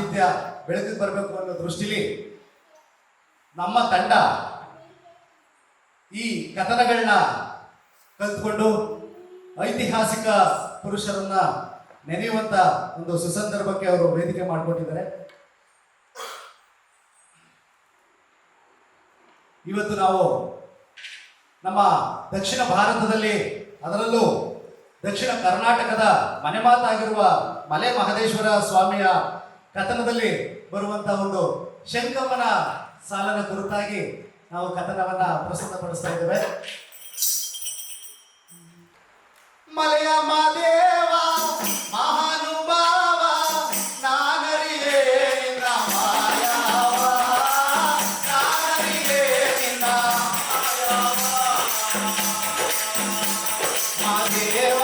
ಸಾಹಿತ್ಯ ಬೆಳಕಿಗೆ ಬರಬೇಕು ಅನ್ನೋ ದೃಷ್ಟಿಲಿ ನಮ್ಮ ತಂಡ ಈ ಕಥನಗಳನ್ನ ಕಲ್ತ್ಕೊಂಡು ಐತಿಹಾಸಿಕ ಪುರುಷರನ್ನ ನೆನೆಯುವಂತ ಒಂದು ಸುಸಂದರ್ಭಕ್ಕೆ ಅವರು ವೇದಿಕೆ ಮಾಡಿಕೊಟ್ಟಿದ್ದಾರೆ. ಇವತ್ತು ನಾವು ನಮ್ಮ ದಕ್ಷಿಣ ಭಾರತದಲ್ಲಿ, ಅದರಲ್ಲೂ ದಕ್ಷಿಣ ಕರ್ನಾಟಕದ ಮನೆ ಮಾತಾಗಿರುವ ಮಲೆ ಮಹದೇಶ್ವರ ಸ್ವಾಮಿಯ ಕಥನದಲ್ಲಿ ಬರುವಂತಹ ಒಂದು ಶಂಕಮ್ಮನ ಸಾಲನ ಕುರಿತಾಗಿ ನಾವು ಕಥನವನ್ನ ಪ್ರಸ್ತುತಪಡಿಸ್ತಾ ಇದ್ದೇವೆ. ಮಲೆಯ ಮಾದೇವ ಮಹಾನುಭಾವ ನಾನರಿಯೇ ನಿನ್ನ ಮಾಯವ, ನಾನರಿಯೇ ನಿನ್ನ ಮಾದೇವ,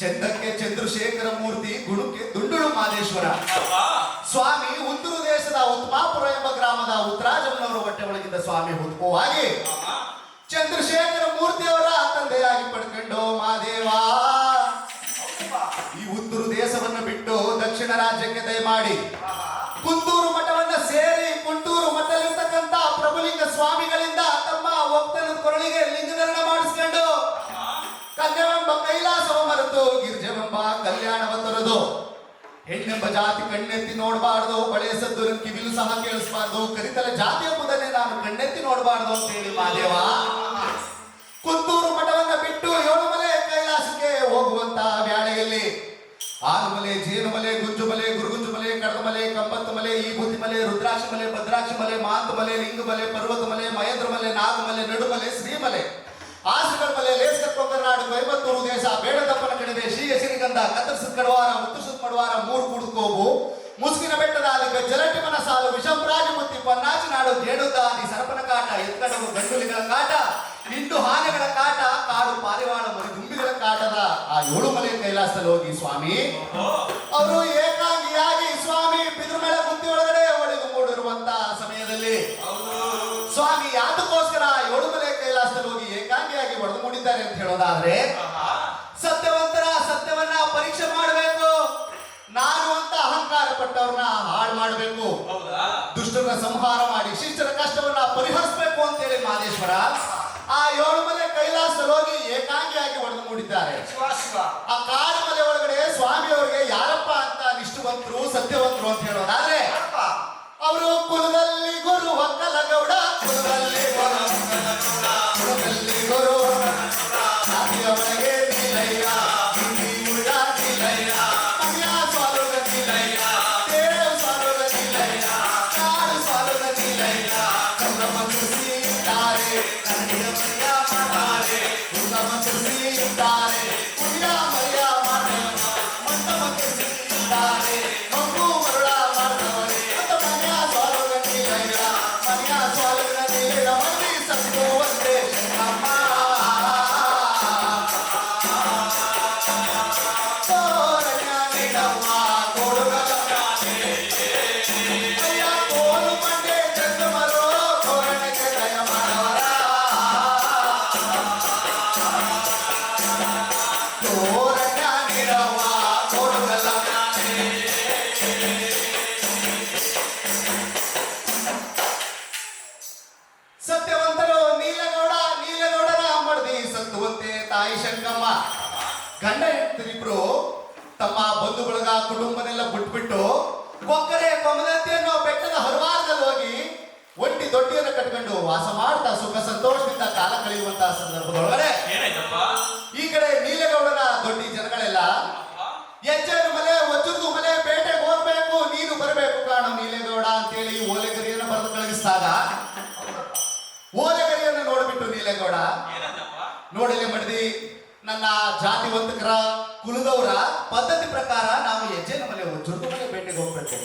ಚಂದಕ್ಕೆ ಚಂದ್ರಶೇಖರ ಮೂರ್ತಿ, ಗುಣಕ್ಕೆ ದುಂಡುಳು ಮಾದೇಶ್ವರ. ಸ್ವಾಮಿ ಉತ್ತರ ದೇಶದ ಉತ್ಮಾಪುರ ಎಂಬ ಗ್ರಾಮದ ಉತ್ತರಾಜಮ್ಮನವರ ಹೊಟ್ಟೆ ಒಳಗಿದ್ದ ಸ್ವಾಮಿ ಉದ್ಭವವಾಗಿ ಚಂದ್ರಶೇಖರ ಮೂರ್ತಿಯವರ ತಂದೆಯಾಗಿ ಪಡ್ಕೊಂಡು ಮಾದೇವ ಈ ಉತ್ತರ ದೇಶವನ್ನು ಬಿಟ್ಟು ದಕ್ಷಿಣ ರಾಜ್ಯಕ್ಕೆ ದಯಮಾಡಿ ಕುಂದೂರು ಮಠವನ್ನ ಸೇರಿ ಕುಂಟೂರು ಮಠದಲ್ಲಿರ್ತಕ್ಕಂಥ ಪ್ರಭುಲಿಂಗ ಸ್ವಾಮಿಗಳಿಂದ ತಮ್ಮ ಒಕ್ಕನ ಕೊರಳಿಗೆ ಲಿಂಗಧರಣ ಮಾಡಿಸ್ಕೊಂಡು ಕನ್ಯವೆಂಬ ಕೈಲಾಸವ ಮರೆತು ಗಿರ್ಜವೆಂಬ ಕಲ್ಯಾಣವ ತೊರೆದು ಹೆಣ್ಣೆಂಬ ಜಾತಿ ಕಣ್ಣೆತ್ತಿ ನೋಡಬಾರ್ದು, ಬಳೆ ಸದ್ದು ಕಿವಿಲು ಸಹ ಕೇಳಿಸಬಾರ್ದು, ಕರಿತಲೆ ಜಾತಿ ಎಂಬುದನ್ನೇ ನಾನು ಕಣ್ಣೆತ್ತಿ ನೋಡಬಾರ್ದು ಅಂತ ಹೇಳಿ ಮಾದೇವ ಕುಂದೂರು ಮಠವನ್ನ ಬಿಟ್ಟು ಏಳುಮಲೆ ಕೈಲಾಸಕ್ಕೆ ಹೋಗುವಂತ ವ್ಯಾಳೆಯಲ್ಲಿ ಆನುಮಲೆ, ಜೇನುಮಲೆ, ಗುಂಜುಮಲೆ, ಗುರುಗುಂಜುಮಲೆ, ಕಡದಮಲೆ, ಕಂಬತ್ತಮಲೆ, ಈ ಬುದ್ಧಿಮಲೆ, ರುದ್ರಾಕ್ಷಮಲೆ, ಭದ್ರಾಕ್ಷಮಲೆ, ಮಾಂತಮಲೆ, ಲಿಂಗಮಲೆ, ಪರ್ವತಮಲೆ, ಮಹೇಂದ್ರಮಲೆ, ನಾಗಮಲೆ, ನಡುಮಲೆ, ಶ್ರೀಮಲೆ, ಆಸುಗಳ ಮಲೆ, ಲೇಸ್ಕರ್ ಕೊಂಗನಾಡು, ಕೊಯಮತ್ತೂರು ದೇಶ, ಬೇಡದಪ್ಪನ ಕಣಿವೆ, ಶ್ರೀ ಯಶಿನಿಗಂಧ, ಕತ್ತರಿಸಿದ ಕಡವಾರ, ಉತ್ತರಿಸಿದ ಮಡವಾರ, ಮೂರು ಕುಡುಕೋಬು, ಮುಸ್ಕಿನ ಬೆಟ್ಟದ ಅಲಿಗ, ಜಲಟಿಮನ ಸಾಲು, ವಿಷಂರಾಜಮುತ್ತಿ, ಪನ್ನಾಚಿ ನಾಡು, ಜೇಡುದಾನಿ, ಸರಪನ ಕಾಟ, ಎತ್ಕಡವು, ಗಂಡುಲಿಗಳ ಕಾಟ, ನಿಂಡು ಆನೆಗಳ ಕಾಟ, ಕಾಡು ಪಾರಿವಾಳ ಮರಿ ದುಂಬಿಗಳ ಕಾಟದ ಆ ಏಳುಮಲೆ ಕೈಲಾಸದಲ್ಲಿ ಹೋಗಿ ಸ್ವಾಮಿ ಅವರು ಏಕಾಂಗಿಯಾಗಿ ಸ್ವಾಮಿ ಬಿದಿರುಮೇಳ ಗುತ್ತಿ ಒಳಗಡೆ ಒಡೆದು ಮೂಡಿರುವಂತ ಸಮಯದಲ್ಲಿ ಸ್ವಾಮಿ ಯಾತಕ್ಕೋಸ್ಕರ ಏಳುಮಲೆ ಕೈಲಾಸದಲ್ಲಿ ಹೋಗಿ ಏಕಾಂಗಿಯಾಗಿ ಒಡೆದು ಮೂಡಿದ್ದಾರೆ ಅಂತ ಹೇಳೋದಾದ್ರೆ ಸತ್ಯವಂತರ ಸತ್ಯವನ್ನ ಪರೀಕ್ಷೆ ಮಾಡಬೇಕು, ನಾನು ಅಂತ ಅಹಂಕಾರ ಪಟ್ಟವ್ರನ್ನ ಹಾಳು ಮಾಡಬೇಕು, ದುಷ್ಟರ ಸಂಹಾರ ಮಾಡಿ ಶಿಷ್ಟರ ಕಷ್ಟವನ್ನ ಪರಿಹರಿಸಬೇಕು ಅಂತ ಹೇಳಿ ಮಾದೇಶ್ವರ ಆ ಏಳುಮಲೆ ಕೈಲಾಸದಲ್ಲಿ ಹೋಗಿ ಏಕಾಂಗಿಯಾಗಿ ಒಡೆದು ಮೂಡಿದ್ದಾರೆ. ಆ ಕಾಡು ಮಲೆ ಒಳಗಡೆ ಸ್ವಾಮಿ ಅವರಿಗೆ ಯಾರಪ್ಪ ಅಂತ ನಿಷ್ಠವಂತರು ಸತ್ಯವಂತರು ಅಂತ ಹೇಳೋದಾದ್ರೆ ಅವರು ಕುಲದಲ್ಲಿ ಗುರು ಒಕ್ಕಲಗೌಡ, ಕುಲದಲ್ಲಿ ಗುರು ಒಳಗೆ ನೀಲಯ್ಯ, ನೀಲಯ್ಯ ಅನ್ಯ ಸ್ವಾಲುಗ ನೀಲಯ್ಯ, ದೇವ ಸ್ವಾಲುಗ ನೀಲಯ್ಯ, ಕಾಡು ಸ್ವಾಲುಗ ನೀಲಯ್ಯ, ಚಂದ್ರಮ ತುಳಿಸಿದ್ದಾರೆ, ಕನ್ನಡಿಗ ಮರ್ಯ ಮಾಡ್ತಾರೆ, ಉತ್ತಮ ತುಳಿಸಿದ್ದಾರೆ, ಪುಣ್ಯ ಮರ್ಯ ಮಾಡ್ತಾರೆ, ಮಂಟಮ ತುಳಿಸಿದ್ದಾರೆ, ಮಗು ಮರುಳ ಮಾಡ್ತವರೆ ಅಂತ ಮನ್ಯ ಸ್ವಾಲುಗ ನೀಲಯ್ಯ, ಮನ್ಯ ಸ್ವಾಲುಗ ನೀಲಯ್ಯ, ಮಂದಿ ಸತ್ತು ಒಂದೇ ಶರಣಮ್ಮ ತೋರಣ್ಯ ನೀಡವ್ವ ಕೊಡುಗಲಗಾನೆ ಅಯ್ಯ ಕೋಲು ಮಂಡೆ ಚಂದ್ರಮರೋ ತೋರಣಕ್ಕೆ ದಯ ಮಾಡವರ ತೋರಣ್ಯ ನೀಡವ್ವ ಕೊಡುಗಲಗಾನೆ. ಸತ್ಯವಂತರು ನೀಲಗೌಡನ ಮಡದಿ ಸತ್ತುವಂತೆ ತಾಯಿ ಶಂಕಮ್ಮ ಗಂಡ ಹೆಂಡತಿರಿಬ್ರು ತಮ್ಮ ಬಂಧು ಬಳಗ ಕುಟುಂಬನೆಲ್ಲ ಬಿಟ್ಬಿಟ್ಟು ಕೊಕ್ಕರೆ ಕೊಮದಂತಿ ಅನ್ನೋ ಬೆಟ್ಟದ ಹರಿವಾರದಲ್ಲಿ ಹೋಗಿ ಒಂಟಿ ದೊಡ್ಡಿಯನ್ನು ಕಟ್ಕೊಂಡು ವಾಸ ಮಾಡ್ತಾ ಸುಖ ಸಂತೋಷದಿಂದ ಕಾಲ ಕಳೆಯುವಂತಹ ಸಂದರ್ಭದೊಳಗಡೆ ಈ ಕಡೆ ನೀಲಗೌಡನ ದೊಡ್ಡಿ ಜನಗಳೆಲ್ಲ ಎಚ್ಚೇನು ಮಲೆ ವಜ್ರದ ಮಲೆ ಬೇಟೆಗೆ ಹೋಗ್ಬೇಕು, ನೀನು ಬರಬೇಕು ಕಾಣು ನೀಲೇಗೌಡ ಅಂತೇಳಿ ಓಲೆಗರಿಯನ್ನು ಬರೆದು ಕಳಗಿಸಿದಾಗ ಓಲೆಗರಿಯನ್ನು ನೋಡ್ಬಿಟ್ಟು ನೀಲೇಗೌಡ ನೋಡಿಲೆ ಮಡದಿ ನನ್ನ ಜಾತಿವಂತಕರ ಕುಲದವರ ಪದ್ಧತಿ ಪ್ರಕಾರ ನಾವು ಹೆಜ್ಜೆನ ಮಲೆ ವಜ್ರದ ಮಲೆ ಬೇಟೆಗೆ ಹೋಗ್ಬೇಕು.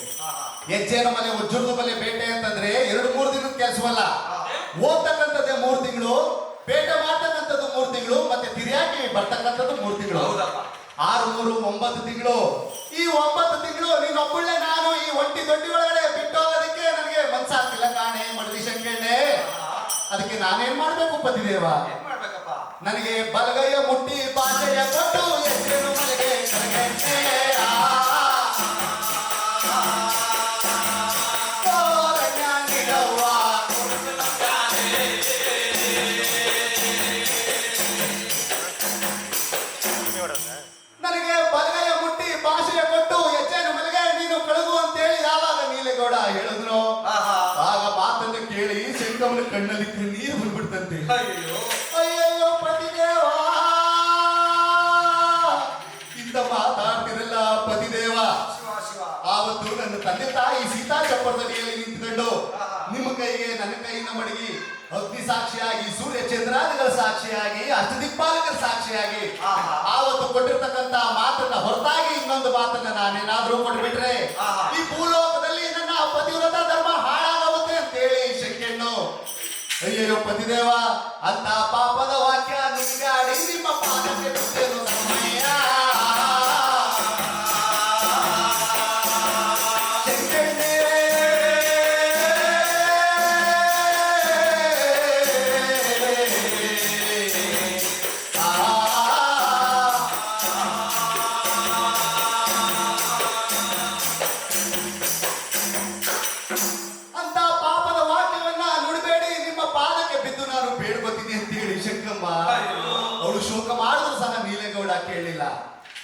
ಹೆಜ್ಜೆನ ಮಲೆ ವಜ್ರದ ಮಲೆ ಬೇಟೆ ಅಂತಂದ್ರೆ 2-3 ದಿನದ ಕೆಲಸವಲ್ಲ, ಹೋಗ್ತಕ್ಕಂಥದ್ದೇ 3 ತಿಂಗಳು, ಬೇಟೆ ಮಾಡ್ತಕ್ಕಂಥದ್ದು 3 ತಿಂಗಳು, ಮತ್ತೆ ತಿರಿಯಾಗಿ ಬರ್ತಕ್ಕಂಥದ್ದು 3 ತಿಂಗಳು, 6 3 9 ತಿಂಗಳು. ಈ 9 ತಿಂಗಳು ನೀನೊಬ್ಬಳೆ ನಾನು ಈ ಒಂಟಿ ದೊಡ್ಡಿ ಒಳಗಡೆ ಬಿಟ್ಟು ಹೋಗೋದಕ್ಕೆ ನನಗೆ ಮನ್ಸಾಗ್ತಿಲ್ಲ ಕಾಣೆ ಮಡದಿ ಶಂಕಣ್ಣೆ. ಅದಕ್ಕೆ ನಾನೇನ್ ಮಾಡ್ಬೇಕು ಪತಿದೇವ? ನನಗೆ ಬಲಗೈಯ ಮುಟ್ಟಿ ಬಾಚೆಯ ಕೊಟ್ಟು ಎಚ್ಚೇನು ಮಲೆಗೆ ಕರಗಂಟೆ ತೋರಣ್ಯ ನೀಡವ್ವ ನನಗೆ ಬಲಗೈಯ ಮುಟ್ಟಿ ಭಾಷೆಯ ಕೊಟ್ಟು ಎಚ್ಚೇನು ಮಲೆಗೆ ನೀನು ಕಳಗು ಅಂತೇಳಿ ಯಾವಾಗ ನೀಲೇಗೌಡ ಹೇಳಿದ್ರು ಆಗ ಮಾತನ್ನು ಕೇಳಿ ಶಂಕಮ್ಮನ ಕಣ್ಣಲ್ಲಿ ನೀರು ಬಂದ್ಬಿಡ್ತಂತೆ. ಅಯ್ಯಯ್ಯೋ ಪತಿದೇವ ಇಂದ ಮಾತಾಡ್ತಿರಲ್ಲ ಪತಿದೇವ. ಆವತ್ತು ನನ್ನ ತಂದೆ ತಾಯಿ ಸೀತಾ ಚಪ್ಪರದಡಿಯಲ್ಲಿ ನಿಂತುಕೊಂಡು ನಿಮ್ಮ ಕೈಗೆ ನನ್ನ ಕೈನ ಮಡಗಿ ಅಗ್ನಿ ಸಾಕ್ಷಿಯಾಗಿ ಸೂರ್ಯ ಚಂದ್ರಾದಿಗಳ ಸಾಕ್ಷಿಯಾಗಿ ಅಷ್ಟದಿಕ್ಪಾಲಕರ ಸಾಕ್ಷಿಯಾಗಿ ಆವತ್ತು ಕೊಟ್ಟಿರ್ತಕ್ಕಂತ ಮಾತನ್ನ ಹೊರತಾಗಿ ಇನ್ನೊಂದು ಮಾತನ್ನ ನಾನೇನಾದ್ರೂ ಕೊಟ್ಬಿಟ್ರೆ ಈ ಭೂಲೋಕದಲ್ಲಿ ನನ್ನ ಪತಿವ್ರತ ಧರ್ಮ ಹಾಳಾಗುತ್ತೆ ಅಂತೇಳಿ ಶಂಕೆಣ್ಣು. ಅಯ್ಯಯ್ಯೋ ಪತಿದೇವ ಅಂತ ಪಾಪದ ವಾಕ್ಯ ನುಡಿಗಾಡಿ ನಿಮ್ಮ ಪಾದಕ್ಕೆ ಬಿಟ್ಟೇನು ಸಮಯ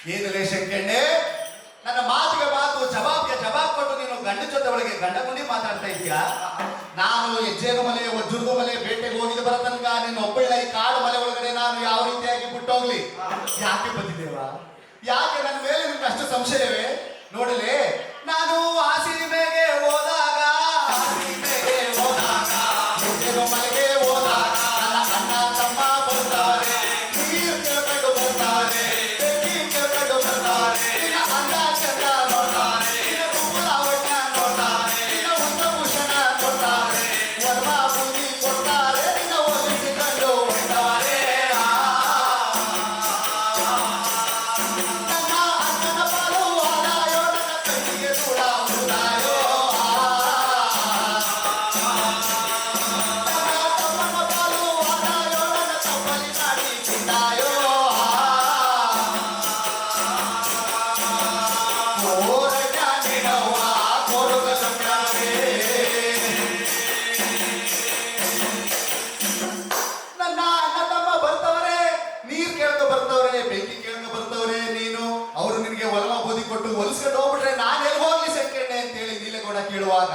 ಏನಿಲ್ಲ ಶಂಕಣ್ಣೆ, ನನ್ನ ಮಾತಿಗೆ ಮಾತು ಜವಾಬ್ಗೆ ಜವಾಬ್ ಕೊಟ್ಟು ನೀನು ಗಂಡ ಜೊತೆ ಒಳಗೆ ಗಂಡ ಗುಂಡಿ ಮಾತಾಡ್ತಾ ಇದೀಯಾ. ನಾನು ಹೆಜ್ಜೆನ ಮಲೆ ವಜ್ರದ ಮಲೆ ಬೇಟೆಗೆ ಹೋಗಿದ ಬರ ತನಕ ನಿನ್ನ ಒಬ್ಬಳ ಈ ಕಾಡು ಮಲೆ ಒಳಗಡೆ ನಾನು ಯಾವ ರೀತಿಯಾಗಿ ಬಿಟ್ಟೋಗ್ಲಿ? ಯಾಕೆ ಬಂದಿದ್ದೇವ? ಯಾಕೆ ನನ್ನ ಮೇಲೆ ನಿಮ್ಗೆ ಅಷ್ಟು ಸಂಶಯವೇ? ನೋಡಲೇ, ನಾನು ಆ ಸೀಮೆಗೆ ಹೋದಾಗ ಹೆಜ್ಜೆನ ಮಲೆಗೆ ಹೋದಾಗ ನನ್ನ ಅಣ್ಣ ತಮ್ಮ ಬರ್ತಾರೆ, ನೀರು ಕೇಳ್ಕೊಂಡು ಬರ್ತಾರೆ, ಬೆಂಕಿ ಕೇಳ್ಕೊಂಡು ಬರ್ತಾರೆ, ನಿನ್ನ ಅಂದ ಚಂದ ನೋಡ್ತಾರೆ, ನಿನ್ನ ಕುಂಬಳವಣ್ಣ ನೋಡ್ತಾರೆ, ನಿನ್ನ ಉಂಗಭೂಷಣ ನೋಡ್ತಾರೆ, ವರ್ಮ ಬೂದಿ ಕೊಡ್ತಾರೆ, ನಿನ್ನ ಒಲಿಸಿಕೊಂಡು ಹೋಗ್ತಾರೆ. ನನ್ನ ಅಣ್ಣನ ಪಾಲು ಆದಾಯೋ, ನನ್ನ ಕಣ್ಣಿಗೆ ಕೂಡ ಉದಾಯೋ. ನನ್ನ ತಮ್ಮನ ಪಾಲು ಆದಾಯೋ, ನನ್ನ ತಮ್ಮಲಿ ಮಾಡಿ ತಿಂದಾಯೋ. ಕೋರಣ್ಯ ನಿನವ್ವ ಕೊಡುಗಲುಂಡವೇ. ನನ್ನ ಅಣ್ಣ ತಮ್ಮ ಬರ್ತವರೆ, ನೀರ್ ಕೇಳ್ಕೊ ಬರ್ತವ್ರೆ, ಬೆಂಕಿ ಕೇಳ್ಕೊ ಬರ್ತವ್ರೆ. ನೀನು ಅವರು ನಿನಗೆ ಒಲವ ಬೂದಿ ಕೊಟ್ಟು ಹೊಲಿಸ್ಕೊಂಡು ಹೋಗ್ಬಿಟ್ರೆ ನಾನು ಎಲ್ಲಿ ಹೋಗ್ಲಿ ಶಂಕಣ್ಣೆ ಅಂತೇಳಿ ನೀಲಗೌಡ ಕೇಳುವಾಗ,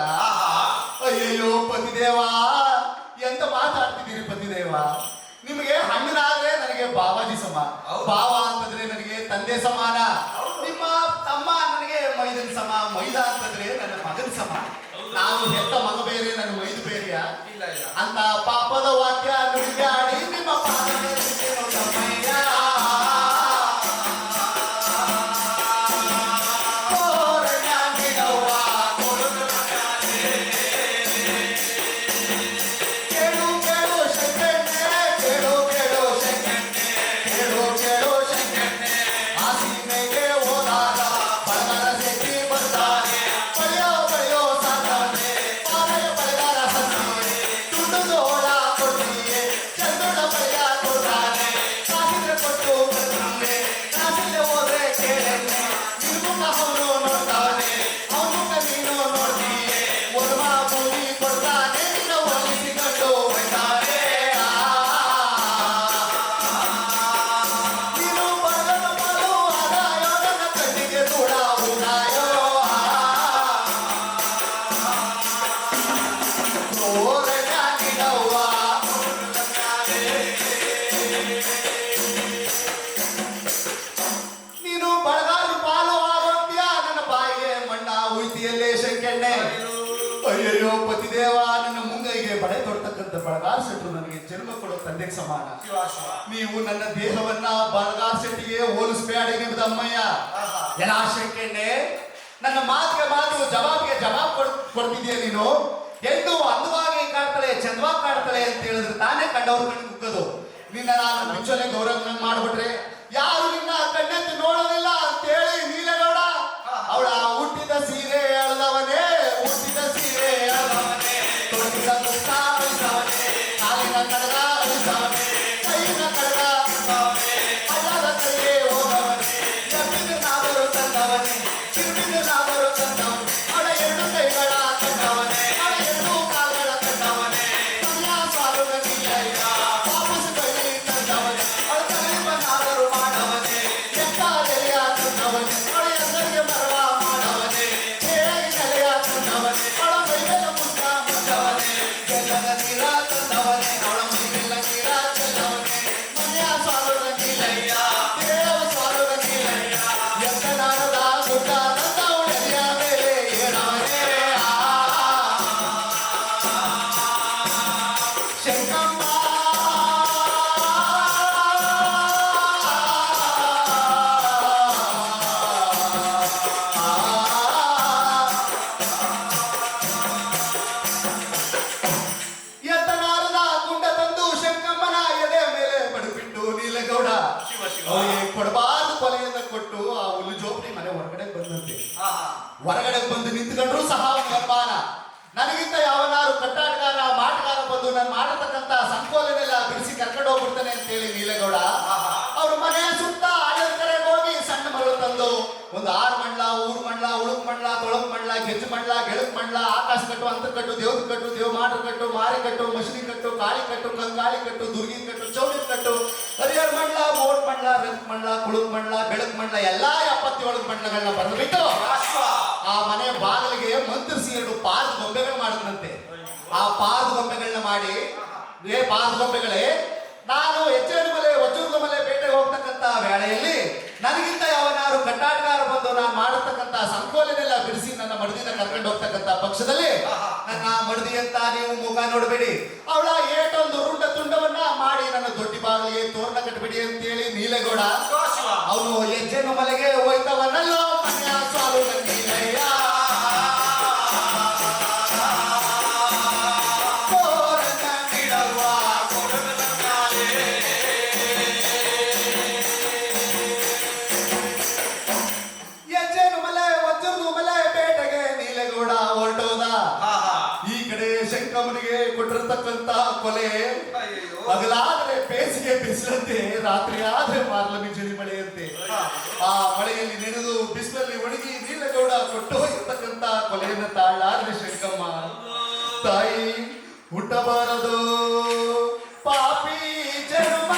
ಅಯ್ಯಯ್ಯೋ ಪತಿದೇವ, ಎಂತ ಮಾತಾಡ್ತಿದ್ದೀರಿ ಪತಿದೇವ? ನಿಮಗೆ ಹಣ್ಣನಾದ್ರೆ ನನಗೆ ಬಾವಾಜಿ ಸಮ, ಬಾವ ಅಂತಂದ್ರೆ ನನಗೆ ತಂದೆ ಸಮಾನ, ನಿಮ್ಮ ತಮ್ಮ ನನಗೆ ಮೈದನ್ ಸಮ, ಮೈದ ಅಂತಂದ್ರೆ ನನ್ನ ಮಗನ ಸಮ. ನಾನು ಹೆತ್ತ ಮಗ ಬೇರೆ, ನನ್ನ ಮೈದು ಬೇರೆಯಾ? ಅಂತ ಪಾಪದ ವಾಕ್ಯ ನುಡಿಗಾಡಿ ನಿಮ್ಮ ಪಾದ ಮೇಲಿಟ್ಟೆನು ತಮ್ಮಯ್ಯ. ಕೋರಣ್ಯ ನಿನವ್ವ ಕೊಡುಗಲುಂಡವೇ. ಕೇಳು ಕೇಳು ಶಂಕಣ್ಣೆ, ಕೇಳು ಕೇಳು ಶಂಕಣ್ಣೆ, ಕೇಳು ಕೇಳು ಶಂಕಣ್ಣೆ. ಆ ಸೀಮೆಗೆ ಹೋದಾಗ ಬಡಗರ ಶೆಟ್ಟಿ ಬರ್ತಾನೆ, ಬಳಿಯೋ ಬಳಿಯೋ ಸಾಕವನೆ, ಪಾಲೆಯ ಬಳೆಗಾರ ಹಸಿವೆ, ತುಂಡುದು ಹೋಳ ಕೊಡ್ತೀಯೆ, ಚಂದುಳ ಬಳಿಯ ಕೊಡ್ತಾನೆ, ಕಾಸಿದ್ರೆ ಕೊಟ್ಟು ಬರ್ತೀಯೆ, ಕಾಸಿದ್ರೆ ಹೋದ್ರೆ ಕೇಳನ್ನೆ, ನಿನ್ಮುಖ ಅವನು ನೋಡ್ತಾನೆ, ಅವನುಕ ನೀನು ನೋಡ್ತೀಯೆ, ವರ್ಮ ಬೂದಿ ಕೊಡ್ತಾನೆ, ನಿನ್ನ ಒಲಿಸಿಕೊಂಡು ಹೋಗ್ತಾನೆ. ನೀನು ಬಡಗನ ಪಾಲು ಆದಾಯೋ, ನನ್ನ ಕಣ್ಣಿಗೆ ಕೂಡ ಉದಾಯೋ. ಕೋರಣ್ಯ ನಿನವ್ವ ನೀನು ಬಡಗಾರ ಪಾಲು ಆರೋಗ್ಯ, ನನ್ನ ಬಾಯಿಗೆ ಮಣ್ಣ ಉಯ್ತಿಯಲ್ಲೇ ಶಂಕಣ್ಣೆ. ಅಯ್ಯಯ್ಯೋ ಪತಿದೇವ, ನನ್ನ ಮುಂಗೈಗೆ ಬಳೆ ತೊಡ್ತಕ್ಕಂಥ ಬಡಗಾರ ಶೆಟ್ರು ನನಗೆ ಜನ್ಮ ಕೊಡೋ ತಂದೆಗೆ ಸಮಾನ. ನೀವು ನನ್ನ ದೇಹವನ್ನ ಬಡಗಾರ ಶೆಟ್ಟಿಗೆ ಹೋಲಿಸ್ಬೇಡ ಅಮ್ಮಯ್ಯ. ಎಲ್ಲ ಶಂಕಣ್ಣೆ, ನನ್ನ ಮಾತಿಗೆ ಮಾತು ಜವಾಬ್ಗೆ ಜವಾಬ್ ಕೊಡ್ತಿದ್ಯಾ ನೀನು? ಎಂದು ಅಂದವಾಗಿ ಕಾಡ್ತಾಳೆ, ಚಂದವಾಗಿ ಕಾಡ್ತಾಳೆ ಅಂತ ಹೇಳಿದ್ರೆ ತಾನೇ ಕಂಡವ್ರು ಕಣ್ಣು ಕುಕ್ಕದು. ನಿನ್ನ ನಾನು ಮುಂಚೆನೆ ಗೌರವ ಮಾಡ್ಬಿಟ್ರೆ ಯಾರು ನಿನ್ನ ಕಣ್ಣೆತ್ತು ನೋಡೋದಿಲ್ಲ ಅಂತೇಳಿ ನೀಲಗೌಡ ಅವಳ ಹುಟ್ಟಿದ ಸೀರೆ ಎಳೆದವನೇ, ಹುಟ್ಟಿದ ಸೀರೆ ಎಳೆದವನೇ, ತೊಟ್ಟಿದ ಮುಖ ಅಳಿಸವನೇ, ಕಾಲಿನ ಕಡಗ ಅಳಿಸವನೇ, ಕೈನ ಕಡಗ ಅಳಿಸವನೇ, ಅಲ್ಲದ ಕೈಗೆ ಹೋದವನೇ, ಎಬ್ಬಿದನಾದರೂ ತಂದವನೇ, ಕಿರುಬಿದನಾದರೂ ತಂದವನೇ, ಅವಳ ಎರಡು ಕೈಗಳ ತಂದವನೇ, ಅವಳ ಎರಡು ಕಾಲುಗಳ ತಂದವನೇ, ಸಮಯ ಸಾಲುಗ ನೀಲಯ್ಯ, ವಾಪಸ್ ಕೈ ತಂದವನೇ, ಅವಳ ತಲೆಬನ್ನಾದರೂ ಮಾಡವನೇ, ಎಕ್ಕಾಲೆಯ ತಂದವನೇ, ಅವಳ ಹೆಸರಿಗೆ ಮರಳ ಮಾಡವನೇ, ಹೇಗೆ ನೆಲೆಯ ತಂದವನೇ, ಅವಳ ಮೈಗೆಲ್ಲ ಮುಖ ಮುಚ್ಚವನೇ, ಗೆಲ್ಲದ ನೀರ ತಂದವನೇ, ಅವಳ ಮೈಗೆಲ್ಲ ನೀರ ಚೆಲ್ಲವನೇ, ಮನೆಯ ಸಾಲುಗ ನೀಲಯ್ಯ, ದೇವ ಸಾಲುಗ ನೀಲಯ್ಯ, ಎತ್ತನಾಡದ ಗುಡ್ಡ ತಂದವಳೆಯ ಮೇಲೆ ಏಳವನೇ. ಶಂಕಮ್ಮ ಎತ್ತನಾರದ ಗುಂಡ ತಂದು ಶಂಕಮ್ಮನ ಎದೆ ಮೇಲೆ ಬಡಿಬಿಟ್ಟು ನೀಲಗೌಡ ಅವನಿಗೆ ಕೊಡಬಾರ್ದು ಕೊಲೆಯನ್ನ ಕೊಟ್ಟು ಆ ಹುಲ್ಲು ಜೋಪಡಿ ಮನೆ ಹೊರಗಡೆ ಬಂದಂತೆ. ಹೊರಗಡೆ ಬಂದು ನಿಂತ್ಕೊಂಡ್ರು ಸಹ ಅವನಿಗೆ ಅನುಮಾನ, ನನಗಿಂತ ಯಾವನಾರು ಕಟ್ಟಾಟಗಾರ ಮಾಟಗಾರ ಬಂದು ನಾನು ಮಾಡತಕ್ಕಂತ ಸಂಕೋಲನೆಲ್ಲ ಬಿಡಿಸಿ ಕರ್ಕೊಂಡು ಹೋಗ್ಬಿಡ್ತಾನೆ ಅಂತೇಳಿ ನೀಲಗೌಡ ಅವ್ರ ಮನೆಯ ಸುತ್ತ ಆಳದ ಕಡೆಗೆ ಹೋಗಿ ಸಣ್ಣ ಮರಳು ತಂದು ಒಂದು 6 ಮಂಡ್ಲ ಊರು ಮಂಡ್ಲ ಉಳುಕ್ ಮಂಡ್ಲ ತೊಳಗ್ ಮಂಡ್ಲ ಗೆಜ್ಜು ಮಂಡ್ಲ ಗೆಳಗ್ ಮಂಡ್ಲ ಆಕಾಶ ಕಟ್ಟು ಅಂತ ಕಟ್ಟು ದೇವ್ರ ಕಟ್ಟು ದೇವ್ ಮಾಡ್ರ ಕಟ್ಟು ಮಾರಿ ಕಟ್ಟು ಮಶಿನಿ ಕಟ್ಟು ಕಾಳಿ ಕಟ್ಟು ಕಂಗಾಳಿ ಕಟ್ಟು ದುರ್ಗಿ ಕಟ್ಟು ಚೌಡಿ ಕಟ್ಟು ಹರಿಹರ್ ಮಂಡ್ಲ ಮೋಟ್ ಮಂಡ್ಲ ರಂಗ್ ಮಂಡ್ಲ ಕುಳುಗ್ ಮಂಡ್ಲ ಬೆಳಗ್ ಮಂಡ್ಲ ಎಲ್ಲಾ 77 ಮಂಡ್ಲಗಳನ್ನ ಬರೆದ್ಬಿಟ್ಟು ಆ ಮನೆ ಬಾಗಿಲಿಗೆ ಮಂತ್ರಿಸಿ 2 ಪಾದ ಗೊಂಬೆಗಳು ಮಾಡಿದ್ರಂತೆ. ಆ ಪಾದ ಗೊಂಬೆಗಳನ್ನ ಮಾಡಿ ಪಾದ ಗೊಂಬೆಗಳೇ, ನಾನು ಹೆಚ್ಚಿನ ಮಲೆ ವಜ್ರದ ಮಲೆ ಬೇಟೆಗೆ ಹೋಗ್ತಕ್ಕಂತ ವೇಳೆಯಲ್ಲಿ ನನಗಿಂತ ಯಾವನಾರು ಕಟ್ಟಾಟಗಾರ ಬಂದು ನಾನು ಮಾಡತಕ್ಕಂತ ಸಂಕೋಲೆನೆಲ್ಲ ಬಿಡಿಸಿ ನನ್ನ ಮಡದಿನ ಕರ್ಕೊಂಡು ಹೋಗ್ತಕ್ಕಂತ ಪಕ್ಷದಲ್ಲಿ ನನ್ನ ಮಡದಿ ಅಂತ ನೀವು ಮುಖ ನೋಡಬೇಡಿ, ಅವಳ ಏಟೊಂದು ರುಂಡ ತುಂಡವನ್ನ ಮಾಡಿ ನನ್ನ ದೊಡ್ಡಿ ಬಾಗಿಲಿಗೆ ತೋರಣ ಕಟ್ಟಬೇಡಿ ಅಂತೇಳಿ ನೀಲೇಗೌಡ ಅವನು ಹೆಜ್ಜೆನು ಮಲೆಗೆ ಹೋಯ್ತವನಲ್ಲೋ ಮನೆಯ ಸಾಲು ನೀಲಯ್ಯ ಶಂಕಮ್ಮನಿಗೆ ಕೊಟ್ಟಿರತಕ್ಕಂತ ಕೊಲೆ ಹಗಲಾದ್ರೆ ಬೇಸಿಗೆ ಬಿಸಿಲಂತೆ, ರಾತ್ರಿ ಆದ್ರೆ ಮಾರ್ಲಮಿ ಚಳಿ ಮಳೆಯಂತೆ. ಆ ಮಳೆಯಲ್ಲಿ ನೆನೆದು ಬಿಸಿಲಲ್ಲಿ ಒಣಗಿ ನೀಲಗೌಡ ಕೊಟ್ಟು ಹೋಗಿರ್ತಕ್ಕಂತ ಕೊಲೆಯನ್ನು ತಾಳಾದ್ರೆ ಶಂಕಮ್ಮ ತಾಯಿ ಹುಟ್ಟಬಾರದು ಪಾಪಿ ಜನ್ಮ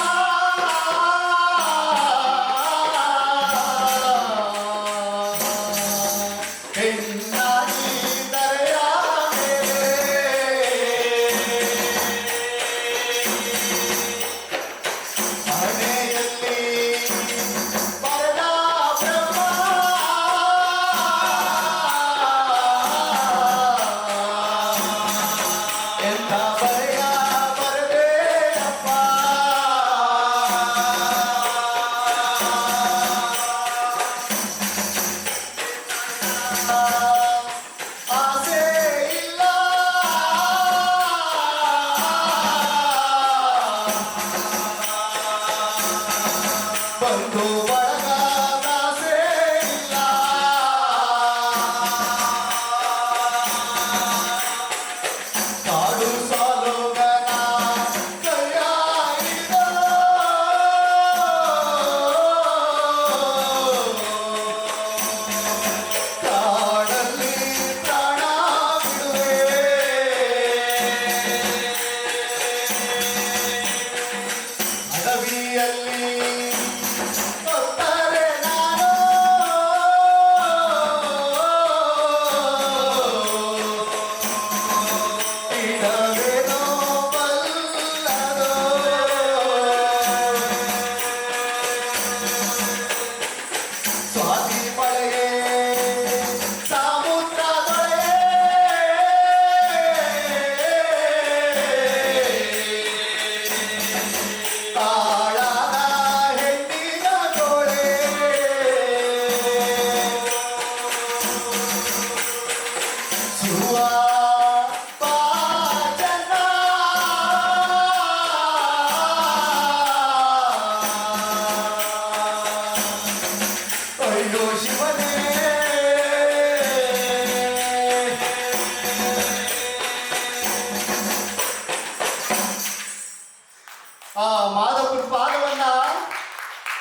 ಆ ಮಾಧವನ ಪಾದವನ್ನ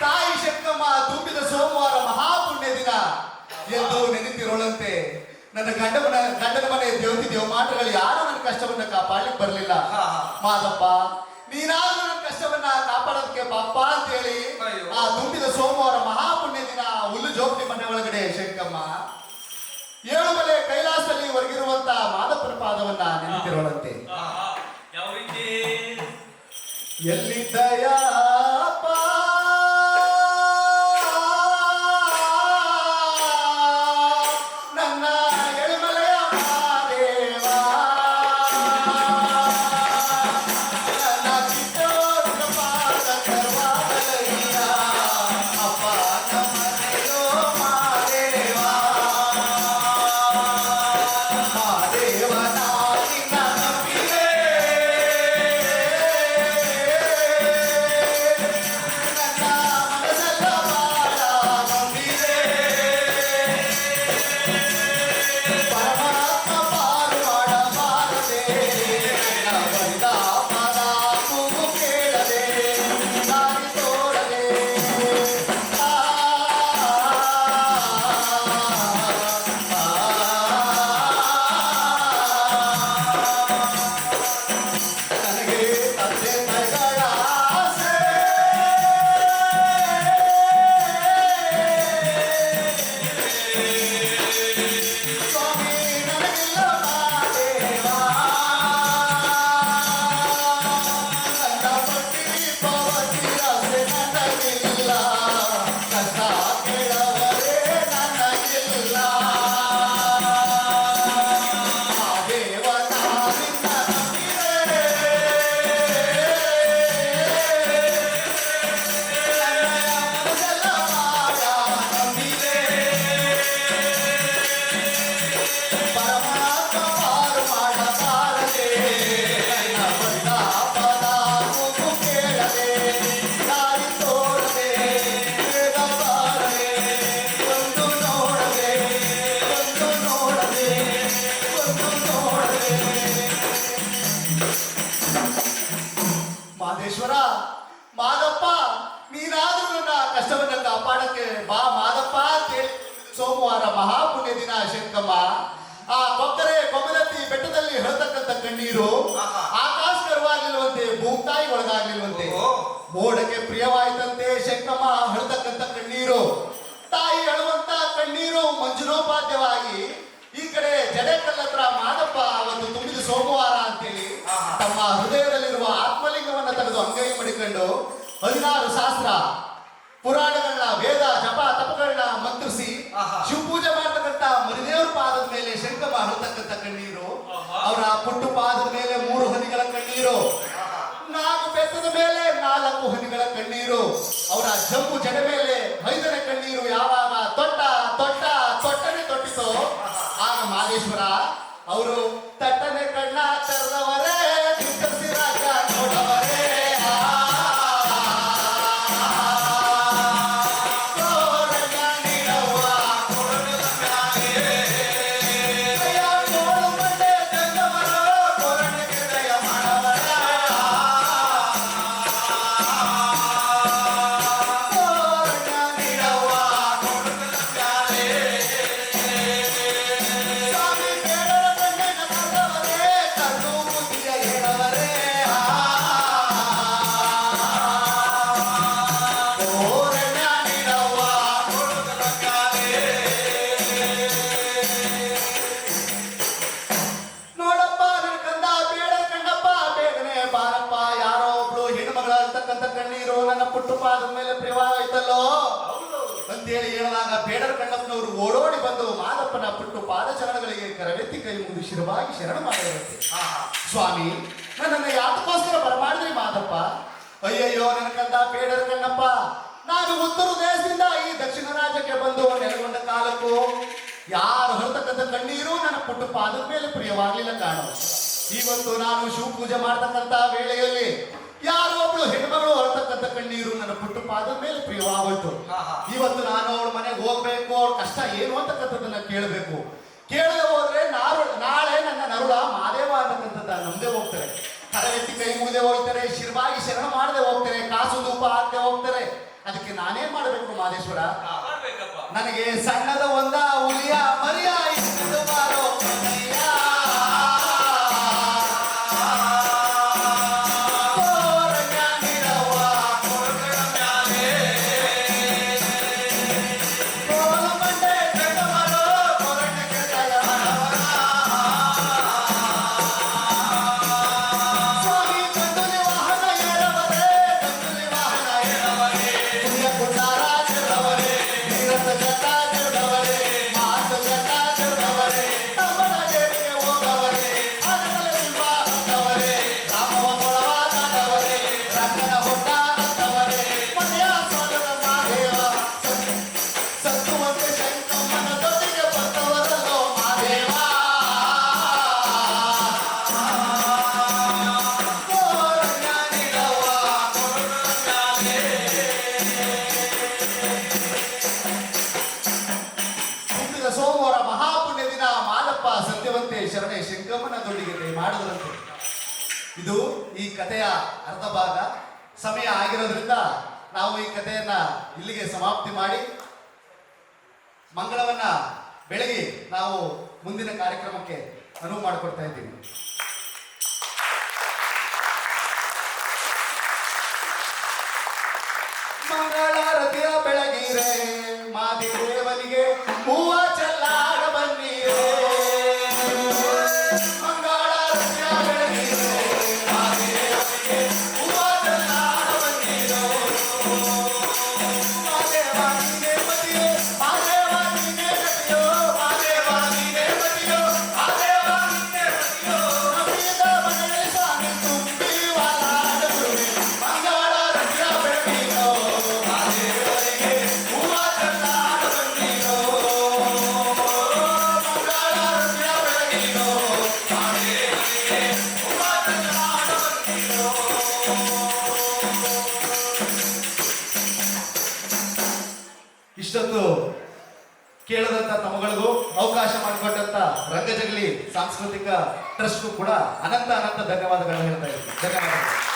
ತಾಯಿ ಶಂಕಮ್ಮ ತುಂಬಿದ ಸೋಮವಾರ ಮಹಾಪುಣ್ಯ ದಿನ ಎಂದು ನೆನೆತಿರೋಳಂತೆ. ನನ್ನ ಗಂಡನ ಮನೆ ದೇವತಿ ದೇವಮಾಟಗಳು ಯಾರು ನನ್ನ ಕಷ್ಟವನ್ನ ಕಾಪಾಡ್ಲಿಕ್ಕೆ ಬರಲಿಲ್ಲ. ಮಾದಪ್ಪ ನೀನಾದ್ರೂ ನನ್ನ ಕಷ್ಟವನ್ನ ಕಾಪಾಡೋದಕ್ಕೆ ಬಾಪ್ಪ ಅಂತ ಹೇಳಿ ಆ ತುಂಬಿದ ಸೋಮವಾರ ಮಹಾಪುಣ್ಯ ದಿನ ಹುಲ್ಲು ಜೋಪಡಿ ಮನೆ ಒಳಗಡೆ ಶಂಕಮ್ಮ ಏಳುಮಲೆ ಕೈಲಾಸದಲ್ಲಿ ಹೊರಗಿರುವಂತ ಮಾದಪ್ಪನ ಪಾದವನ್ನ ನೆನೆತಿರೋಳಂತೆ. ಎಲ್ಲಿದ್ದಯಪ್ಪ ನನ್ನ ಎಳುಮಲೆಯ ಮಾದೇವ, ನನ್ನ ಚಿತ್ತೋರ್ಗ ಪಾದ ಕರ್ವಾಲಯ್ಯ ಅಪ್ಪ ಸೋಮವಾರ ಮಹಾಪುಣ್ಯ ದಿನ ಶಂಕಮ್ಮ. ಆ ಕೊಗಲತ್ತಿ ಬೆಟ್ಟದಲ್ಲಿ ಹೇಳ್ತಕ್ಕಂಥ ಕಣ್ಣೀರು ಆಕಾಶಕರವಾಗಿಲ್ವಂತೆ, ಭೂತಾಯಿ ಒಳಗಾಗ್ಲಿಲ್ವಂತೆ. ಮೋಡಕ್ಕೆ ಪ್ರಿಯವಾಯ್ತಂತೆ ಶಂಕಮ್ಮ ಹೇಳ್ತಕ್ಕಂಥ ಕಣ್ಣೀರು. ತಾಯಿ ಅಳುವಂತ ಕಣ್ಣೀರು ಮಂಜುನೋಪಾದ್ಯವಾಗಿ ಈ ಕಡೆ ಜಡೆಕಲ್ ಹತ್ರ ಮಾದಪ್ಪ ಅವತ್ತು ತುಂಬಿದ ಸೋಮವಾರ ಅಂತೇಳಿ ತಮ್ಮ ಹೃದಯದಲ್ಲಿರುವ ಆತ್ಮಲಿಂಗವನ್ನ ತೆಗೆದು ಅಂಗೈ ಮಡಿಕೊಂಡು 16 ಶಾಸ್ತ್ರ ಪುರಾಣಗಳನ್ನ, ವೇದ ಜಪ ತಪಗಳನ್ನ ಮಂತ್ರಿಸಿ ಶಿವಪೂಜೆ ಮಾಡ್ತಕ್ಕಂಥ ಮರಿದೇವ್ರ ಪಾದದ ಮೇಲೆ ಶಂಕಮ್ಮ ಹರತಕ್ಕಂಥ ಕಣ್ಣೀರು. ಅವರ ಪುಟ್ಟು ಪಾದದ ಮೇಲೆ 3 ಹನಿಗಳ ಕಣ್ಣೀರು, 4 ಬೆತ್ತದ ಮೇಲೆ 4 ಹನಿಗಳ ಕಣ್ಣೀರು, ಅವರ ಜಂಬು ಜಡೆ ಮೇಲೆ 5ನೇ ಕಣ್ಣೀರು ಯಾವಾಗ ತೊಟ್ಟನೆ ತೊಟ್ಟಿತೋ ಆಗ ಮಾದೇಶ್ವರ ಅವರು ತಟ್ಟನೆ ಕಣ್ಣ ತೆರೆದವರೇ ಚಿತ್ತರಿಸಿರಾಗ ನೋಡವರೇ ಪಾದದ ಮೇಲೆ ಪ್ರಿಯವಾಯ್ತಲ್ಲೋ ಅಂತೇಳಿ ಹೇಳಿದಾಗ ಬೇಡರ ಕಣ್ಣಪ್ಪನವರು ಓಡೋಡಿ ಬಂದು ಮಾದಪ್ಪನ ಪುಟ್ಟು ಪಾದಚರಣಗಳಿಗೆ ಕರವೆತ್ತಿ ಕೈ ಮುಗಿದು ಶಿರವಾಗಿ ಶರಣ ಮಾಡಿರುತ್ತೆ. ಸ್ವಾಮಿ, ನನ್ನನ್ನು ಯಾತಕ್ಕೋಸ್ಕರ ಬರಮಾಡಿದ್ರಿ ಮಾದಪ್ಪ? ಅಯ್ಯಯ್ಯೋ ನನ್ನ ಕಂದ ಬೇಡರ ಕಣ್ಣಪ್ಪ, ನಾನು ಉತ್ತರ ದೇಶದಿಂದ ಈ ದಕ್ಷಿಣ ರಾಜ್ಯಕ್ಕೆ ಬಂದು ನೆಲೆಗೊಂಡ ಕಾಲಕ್ಕೂ ಯಾರು ಹೊರತಕ್ಕಂಥ ಕಣ್ಣೀರು ನನ್ನ ಪುಟ್ಟು ಪಾದದ ಮೇಲೆ ಪ್ರಿಯವಾಗ್ಲಿಲ್ಲ ಕಾಣು. ಇವತ್ತು ನಾನು ಶಿವ ಪೂಜೆ ಮಾಡ್ತಕ್ಕಂಥ ವೇಳೆಯಲ್ಲಿ ಯಾರೋ ಒಬ್ಳು ಹೆಣ್ಮಗಳು ಹೊರತಕ್ಕಂಥ ಕಣ್ಣೀರು ನನ್ನ ಪುಟ್ಟು ಪಾದದ ಮೇಲೆ ಪ್ರಿಯವಾಗೋಯ್ತು. ಇವತ್ತು ನಾನು ಅವಳ ಮನೆಗೆ ಹೋಗ್ಬೇಕು, ಅವಳ ಕಷ್ಟ ಏನು ಅಂತಕ್ಕಂಥದ್ದನ್ನ ಕೇಳಬೇಕು. ಕೇಳದೆ ಹೋದ್ರೆ ನಾಳೆ ನನ್ನ ನರುಳ ಮಾದೇವ ಅನ್ನತಕ್ಕಂಥದ್ದು ನಮ್ದೇ ಹೋಗ್ತಾರೆ. ಕರವೆತ್ತಿ ಕೈ ಮುಗದೆ ಹೋಗ್ತಾರೆ, ಶಿರವಾಗಿ ಶರಣ ಮಾಡದೆ ಹೋಗ್ತಾರೆ, ಕಾಸು ಧೂಪ ಹಾಕದೆ ಹೋಗ್ತಾರೆ. ಅದಕ್ಕೆ ನಾನೇನ್ ಮಾಡಬೇಕು ಮಾದೇಶ್ವರ? ನನಗೆ ಸಣ್ಣದ ಒಂದ ಹುಲಿಯ ಮರಿಯ ಇಷ್ಟು ಬಾರೋ ಸೋಮವಾರ ಮಹಾಪುಣ್ಯ ದಿನ ಮಾದಪ್ಪ ಸತ್ಯವಂತೆ ಶರಣೆ ಶಂಕಮ್ಮನ ದೊಡ್ಡಿಗೆ ಮಾಡಿದ್ರಂತೆ. ಇದು ಈ ಕಥೆಯ ಅರ್ಧ ಭಾಗ. ಸಮಯ ಆಗಿರೋದ್ರಿಂದ ನಾವು ಈ ಕಥೆಯನ್ನ ಇಲ್ಲಿಗೆ ಸಮಾಪ್ತಿ ಮಾಡಿ ಮಂಗಳವನ್ನ ಬೆಳಗಿ ನಾವು ಮುಂದಿನ ಕಾರ್ಯಕ್ರಮಕ್ಕೆ ಅನುವು ಮಾಡಿಕೊಡ್ತಾ ಇದ್ದೀವಿ. ಮಂಗಳಾರತಿಯ ಬೆಳಗಿರೆ ಮಾದೇವನಿಗೆ ಹೂವ ಚೆಲ್ಲಾಡ ಬನ್ನಿರೆ. ಮಂಗಳಾರತಿಯ ಬೆಳಗಿರೆ ಮಾದೇವನಿಗೆ ಹೂವ ಚೆಲ್ಲಾಡ ಬನ್ನಿರೋ. ಮಾದೇವ ನೀನೇ ಮತಿಯೋ, ಮಾದೇವ ನೀನೇ ಗತಿಯೋ, ಮಾದೇವ ನೀನೇ ಮತಿಯೋ, ಮಾದೇವ ನೀನೇ ಮತಿಯೋ. ನಮ್ಮಿದ ಮನೆಯ ಸ್ವಾಮಿ ತುಂಬಿ ವಾಲಾಡ ಗುರುವೆ. ಮಂಗಳಾರತಿಯ ಬೆಳಗಿರೋ ಮಾದೇವನಿಗೆ ಹೂವ ಚೆಲ್ಲಾಡ ಬನ್ನಿರೋ. ಮಂಗಳಾರತಿಯ ಬೆಳಗಿರೋ ಮಾದೇವನಿಗೆ ಹೂವ ಚೆಲ್ಲಾಡ ಬನ್ನಿರೋ. ಇಷ್ಟೊತ್ತು ಕೇಳದಂತ ತಮಗಳಿಗೂ ಅವಕಾಶ ಮಾಡಿಕೊಟ್ಟಂತ ರಂಗಜಗಲಿ ಸಾಂಸ್ಕೃತಿಕ ಟ್ರಸ್ಟ್ಗೂ ಕೂಡ ಅನಂತ ಧನ್ಯವಾದಗಳನ್ನು ಹೇಳ್ತಾ ಇದ್ದೀನಿ. ಧನ್ಯವಾದಗಳು.